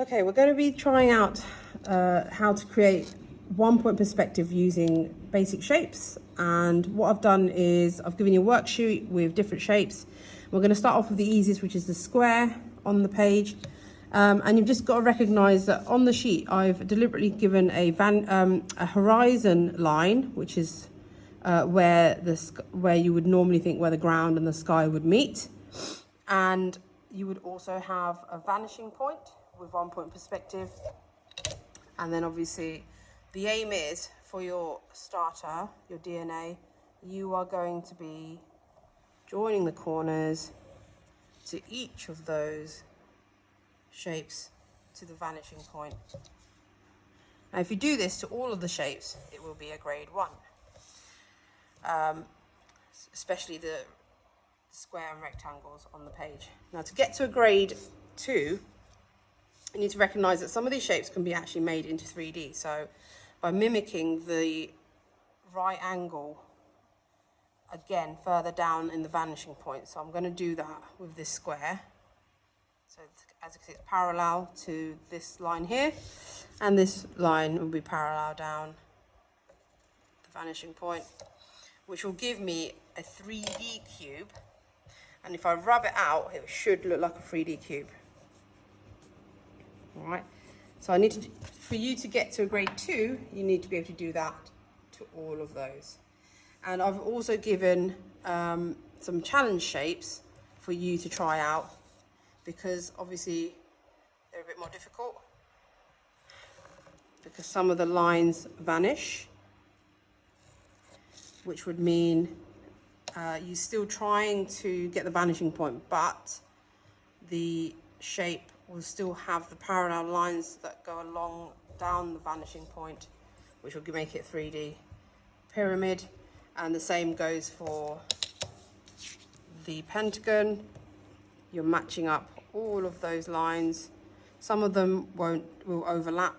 Okay, we're going to be trying out how to create one-point perspective using basic shapes. And what I've done is I've given you a worksheet with different shapes. We're going to start off with the easiest, which is the square on the page. And you've just got to recognise that on the sheet, I've deliberately given a horizon line, which is where you would normally think where the ground and the sky would meet. And you would also have a vanishing point with 1-point perspective. And then obviously the aim is for your starter, your DNA, you are going to be joining the corners to each of those shapes to the vanishing point. Now if you do this to all of the shapes, it will be a grade 1. Especially the square and rectangles on the page. Now to get to a grade 2, you need to recognise that some of these shapes can be actually made into 3D. So by mimicking the right angle again further down in the vanishing point. So I'm going to do that with this square. So as you can see, it's parallel to this line here, and this line will be parallel down the vanishing point, which will give me a 3D cube. And if I rub it out, it should look like a 3D cube. All right. So I need to, for you to get to a grade 2, you need to be able to do that to all of those. And I've also given some challenge shapes for you to try out, because obviously they're a bit more difficult, because some of the lines vanish, which would mean you're still trying to get the vanishing point, but the shape will still have the parallel lines that go along down the vanishing point, which will make it 3D pyramid. And the same goes for the pentagon. You're matching up all of those lines. Some of them will overlap.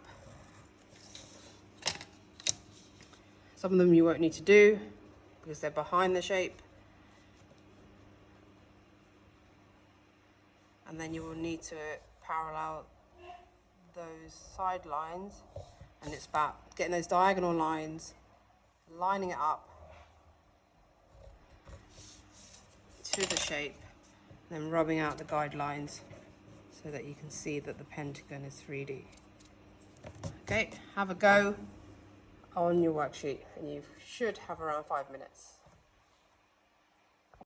Some of them you won't need to do because they're behind the shape. And then you will need to parallel those side lines, and it's about getting those diagonal lines, lining it up to the shape, then rubbing out the guidelines so that you can see that the pentagon is 3D. Okay, have a go on your worksheet and you should have around 5 minutes.